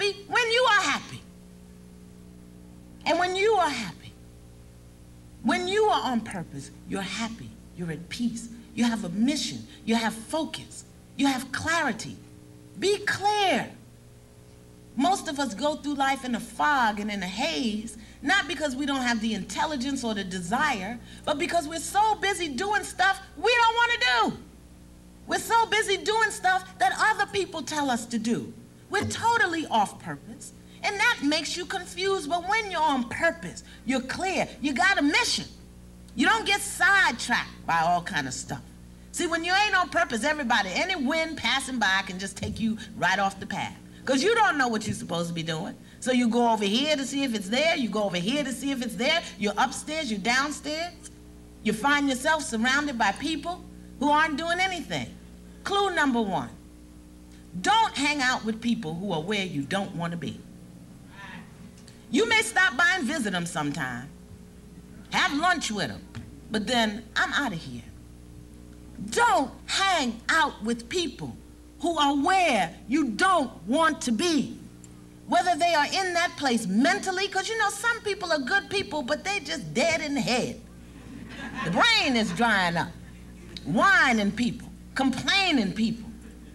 happy when you are happy. And when you are happy, when you are on purpose, you're happy, you're at peace, you have a mission, you have focus, you have clarity. Be clear. Most of us go through life in a fog and in a haze, not because we don't have the intelligence or the desire, but because we're so busy doing stuff we don't want to do. We're so busy doing stuff that other people tell us to do. We're totally off purpose, and that makes you confused. But when you're on purpose, you're clear, you got a mission. You don't get sidetracked by all kind of stuff. See, when you ain't on purpose, everybody, any wind passing by can just take you right off the path, because you don't know what you're supposed to be doing. So you go over here to see if it's there, you go over here to see if it's there, you're upstairs, you're downstairs. You find yourself surrounded by people who aren't doing anything. Clue number one, don't hang out with people who are where you don't want to be. You may stop by and visit them sometime, have lunch with them, but then I'm out of here. Don't hang out with people who are where you don't want to be. Whether they are in that place mentally, because you know some people are good people, but they just dead in the head. The brain is drying up. Whining people, complaining people,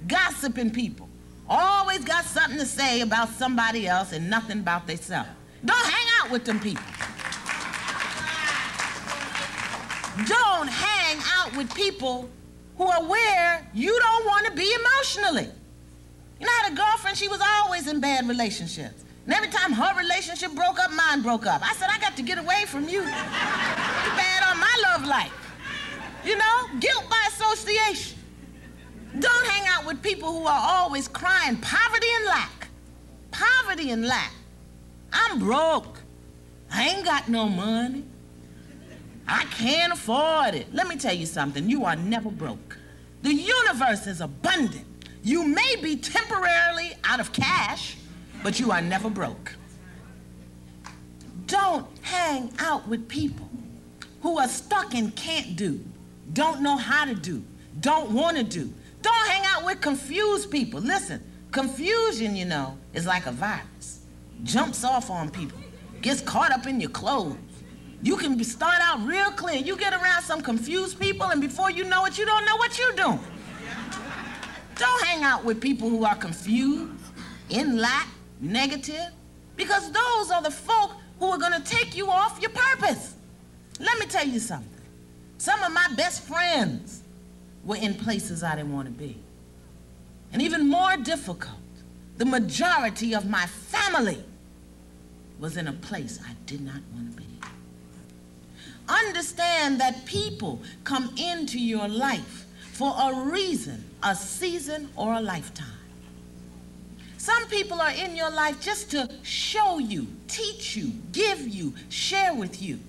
gossiping people, always got something to say about somebody else and nothing about themselves. Don't hang out with them people. Don't hang out with people who are where you don't want to be emotionally. You know, I had a girlfriend, she was always in bad relationships. And every time her relationship broke up, mine broke up. I said, I got to get away from you. You're bad on my love life. You know, guilt by association. Don't hang out with people who are always crying poverty and lack. Poverty and lack. I'm broke. I ain't got no money. I can't afford it. Let me tell you something. You are never broke. The universe is abundant. You may be temporarily out of cash, but you are never broke. Don't hang out with people who are stuck and can't do, don't know how to do, don't want to do. Don't hang out with confused people. Listen, confusion, you know, is like a virus. Jumps off on people, gets caught up in your clothes. You can start out real clear. You get around some confused people, and before you know it, you don't know what you're doing. Don't hang out with people who are confused, in lack, negative, because those are the folk who are going to take you off your purpose. Let me tell you something. Some of my best friends were in places I didn't want to be. And even more difficult, the majority of my family was in a place I did not want to be. Understand that people come into your life for a reason, a season, or a lifetime. Some people are in your life just to show you, teach you, give you, share with you.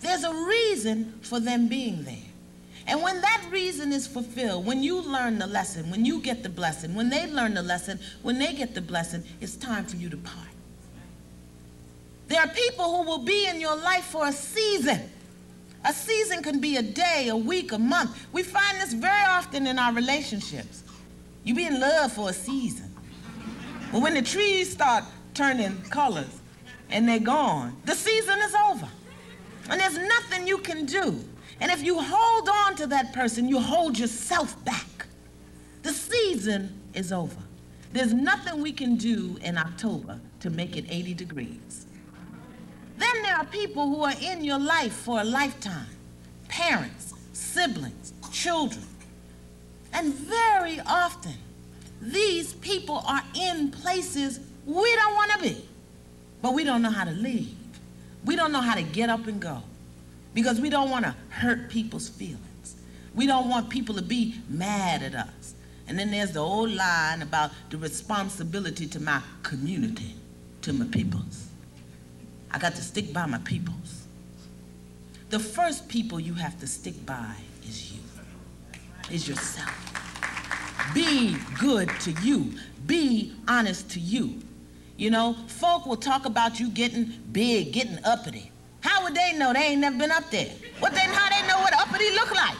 There's a reason for them being there. And when that reason is fulfilled, when you learn the lesson, when you get the blessing, when they learn the lesson, when they get the blessing, it's time for you to part. There are people who will be in your life for a season. A season can be a day, a week, a month. We find this very often in our relationships. You be in love for a season. But when the trees start turning colors and they're gone, the season is over. And there's nothing you can do. And if you hold on to that person, you hold yourself back. The season is over. There's nothing we can do in October to make it 80 degrees. Then there are people who are in your life for a lifetime. Parents, siblings, children. And very often, these people are in places we don't want to be. But we don't know how to leave. We don't know how to get up and go. Because we don't want to hurt people's feelings. We don't want people to be mad at us. And then there's the old line about the responsibility to my community, to my peoples. I got to stick by my peoples. The first people you have to stick by is you, is yourself. Be good to you. Be honest to you. You know, folk will talk about you getting big, getting uppity. How would they know? They ain't never been up there. How they know what uppity look like?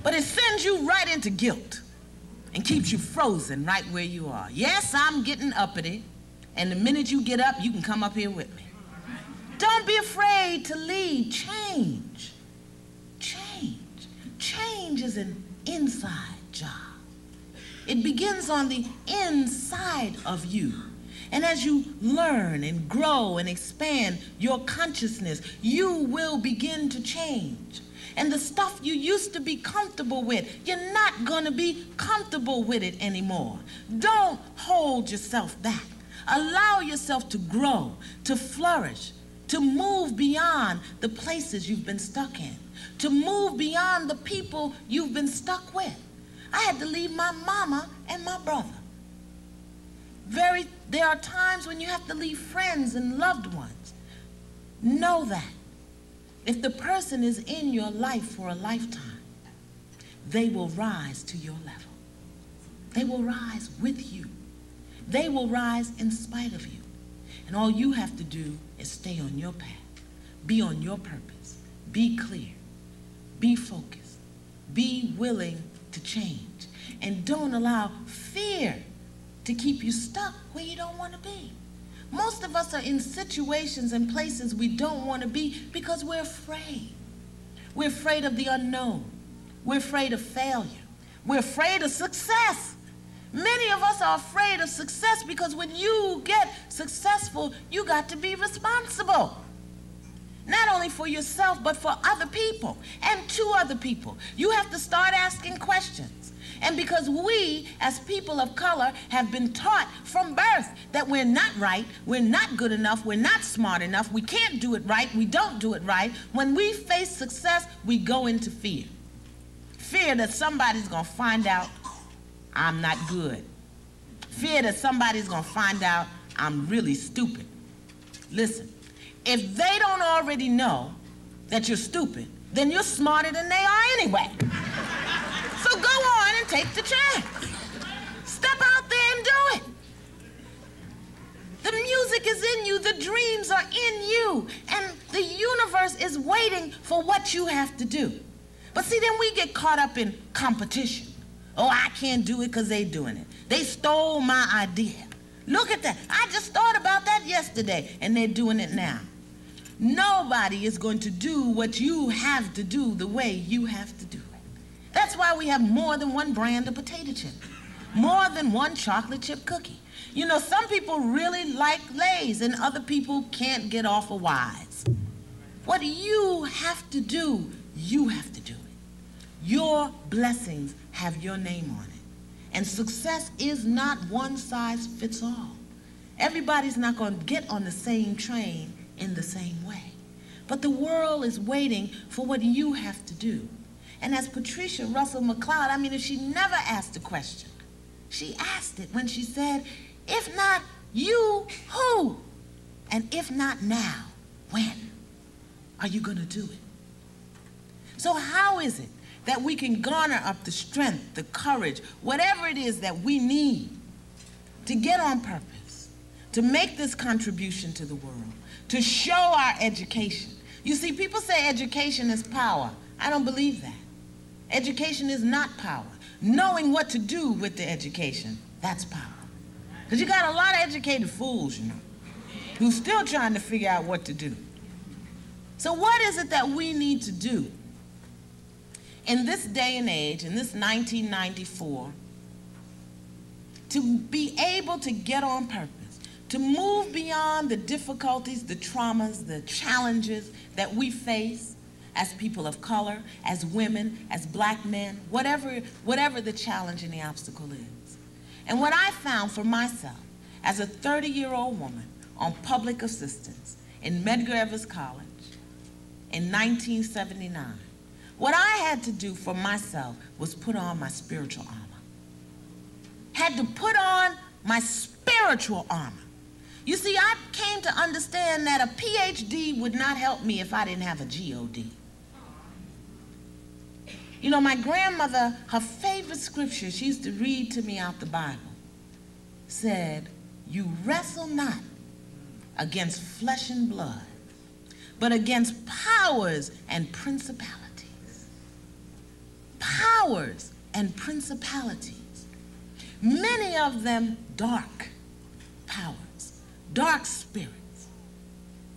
But it sends you right into guilt. and keeps you frozen right where you are. Yes, I'm getting uppity, and the minute you get up, you can come up here with me. Don't be afraid to lead. Change. Change. Change is an inside job. It begins on the inside of you. And as you learn and grow and expand your consciousness, you will begin to change. And the stuff you used to be comfortable with, you're not going to be comfortable with it anymore. Don't hold yourself back. Allow yourself to grow, to flourish, to move beyond the places you've been stuck in, to move beyond the people you've been stuck with. I had to leave my mama and my brother. There are times when you have to leave friends and loved ones. Know that if the person is in your life for a lifetime, they will rise to your level. They will rise with you. They will rise in spite of you. And all you have to do is stay on your path. Be on your purpose. Be clear. Be focused. Be willing to change. And don't allow fear to keep you stuck where you don't want to be. Most of us are in situations and places we don't want to be because we're afraid. We're afraid of the unknown. We're afraid of failure. We're afraid of success. Many of us are afraid of success because when you get successful, you got to be responsible. Not only for yourself, but for other people and to other people. You have to start asking questions. And because we, as people of color, have been taught from birth that we're not right, we're not good enough, we're not smart enough, we can't do it right, we don't do it right, when we face success, we go into fear. Fear that somebody's going to find out I'm not good. Fear that somebody's going to find out I'm really stupid. Listen, if they don't already know that you're stupid, then you're smarter than they are anyway. So go on and take the chance. Step out there and do it. The music is in you, the dreams are in you, and the universe is waiting for what you have to do. But see, then we get caught up in competition. Oh, I can't do it because they're doing it. They stole my idea. Look at that. I just thought about that yesterday, and they're doing it now. Nobody is going to do what you have to do the way you have to do it. That's why we have more than one brand of potato chip, more than one chocolate chip cookie. You know, some people really like Lay's and other people can't get off of Wise. What you have to do, you have to do it. Your blessings have your name on it. And success is not one size fits all. Everybody's not going to get on the same train in the same way. But the world is waiting for what you have to do. And as Patricia Russell McLeod, I mean, if she never asked a question, she asked it when she said, if not you, who? And if not now, when are you going to do it? So how is it that we can garner up the strength, the courage, whatever it is that we need to get on purpose, to make this contribution to the world, to show our education? You see, people say education is power. I don't believe that. Education is not power. Knowing what to do with the education, that's power. Because you got a lot of educated fools, you know, who's still trying to figure out what to do. So what is it that we need to do in this day and age, in this 1994, to be able to get on purpose, to move beyond the difficulties, the traumas, the challenges that we face as people of color, as women, as black men, whatever the challenge and the obstacle is. And what I found for myself as a 30-year-old woman on public assistance in Medgar College in 1979, what I had to do for myself was put on my spiritual armor. Had to put on my spiritual armor. You see, I came to understand that a PhD would not help me if I didn't have a GOD. You know, my grandmother, her favorite scripture, she used to read to me out the Bible, said, you wrestle not against flesh and blood, but against powers and principalities. Powers and principalities. Many of them dark powers, dark spirits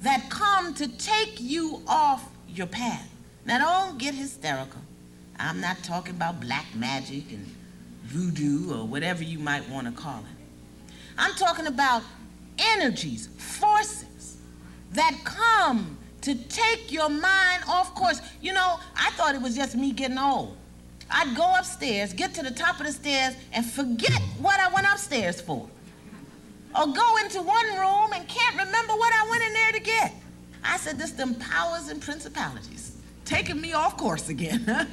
that come to take you off your path. Now don't get hysterical. I'm not talking about black magic and voodoo or whatever you might want to call it. I'm talking about energies, forces that come to take your mind off course. You know, I thought it was just me getting old. I'd go upstairs, get to the top of the stairs, and forget what I went upstairs for. Or go into one room and can't remember what I went in there to get. I said, this them powers and principalities taking me off course again.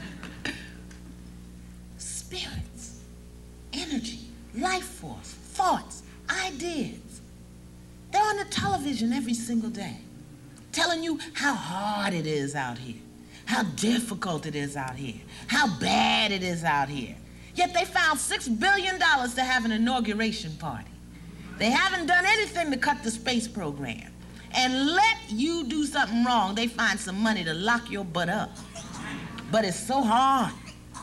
Spirits, energy, life force, thoughts, ideas. They're on the television every single day, telling you how hard it is out here, how difficult it is out here, how bad it is out here. Yet they found $6 billion to have an inauguration party. They haven't done anything to cut the space program. And let you do something wrong, they find some money to lock your butt up. But it's so hard.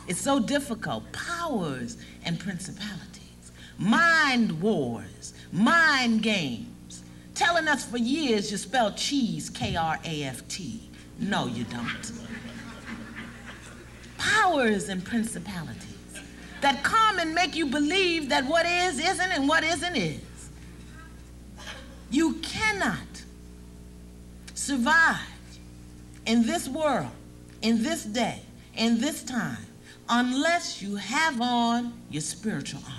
It's so difficult. Powers and principalities, mind wars, mind games, telling us for years you spell cheese K-R-A-F-T. No, you don't. Powers and principalities that come and make you believe that what is isn't and what isn't is. You cannot survive in this world, in this day, in this time, unless you have on your spiritual armor.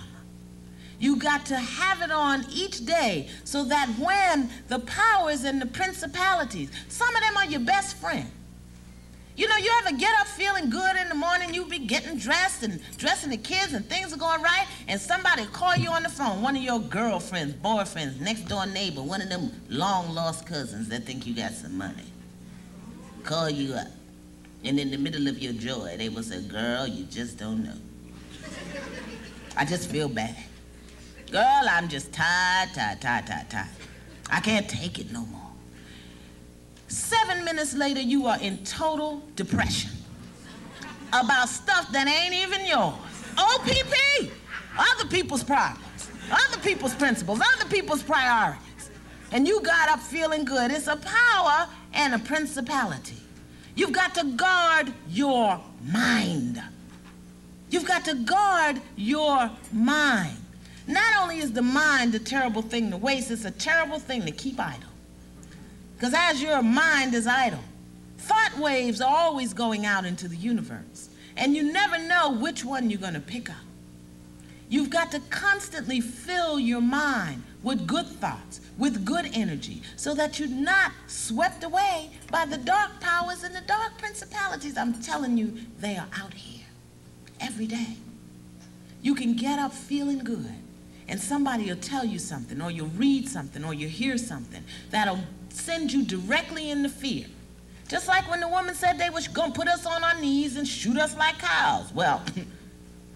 You got to have it on each day so that when the powers and the principalities, some of them are your best friend. You know, you ever get up feeling good in the morning, you be getting dressed and dressing the kids and things are going right, and somebody call you on the phone, one of your girlfriends, boyfriends, next door neighbor, one of them long lost cousins that think you got some money, call you up. And in the middle of your joy, they will say, girl, you just don't know. I just feel bad. Girl, I'm just tired. I can't take it no more. 7 minutes later, you are in total depression about stuff that ain't even yours. OPP, other people's problems, other people's principles, other people's priorities. And you got up feeling good. It's a power and a principality. You've got to guard your mind. You've got to guard your mind. Not only is the mind a terrible thing to waste, it's a terrible thing to keep idle. Because as your mind is idle, thought waves are always going out into the universe, and you never know which one you're going to pick up. You've got to constantly fill your mind with good thoughts, with good energy, so that you're not swept away by the dark powers and the dark principalities. I'm telling you, they are out here every day. You can get up feeling good, and somebody will tell you something, or you'll read something, or you'll hear something that'll send you directly into fear. Just like when the woman said they was gonna put us on our knees and shoot us like cows. Well,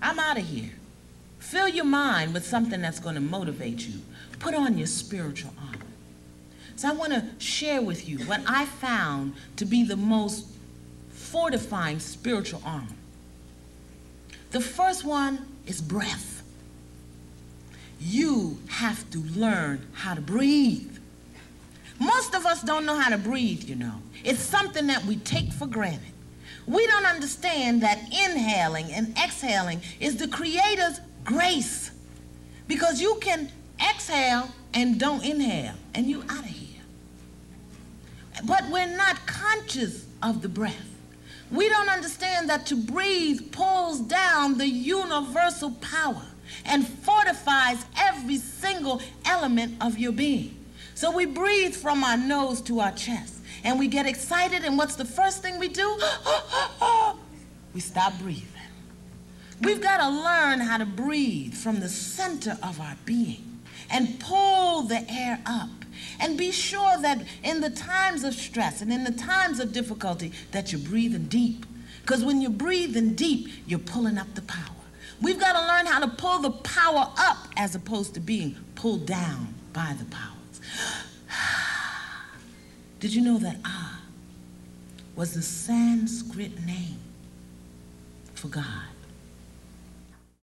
I'm out of here. Fill your mind with something that's gonna motivate you. Put on your spiritual armor. So I wanna share with you what I found to be the most fortifying spiritual armor. The first one is breath. You have to learn how to breathe. Most of us don't know how to breathe, you know. It's something that we take for granted. We don't understand that inhaling and exhaling is the Creator's grace. Because you can exhale and don't inhale, and you're out of here. But we're not conscious of the breath. We don't understand that to breathe pulls down the universal power and fortifies every single element of your being. So we breathe from our nose to our chest, and we get excited, and what's the first thing we do? We stop breathing. We've got to learn how to breathe from the center of our being and pull the air up, and be sure that in the times of stress and in the times of difficulty that you're breathing deep. Because when you're breathing deep, you're pulling up the power. We've got to learn how to pull the power up as opposed to being pulled down by the powers. Did you know that Ah was the Sanskrit name for God?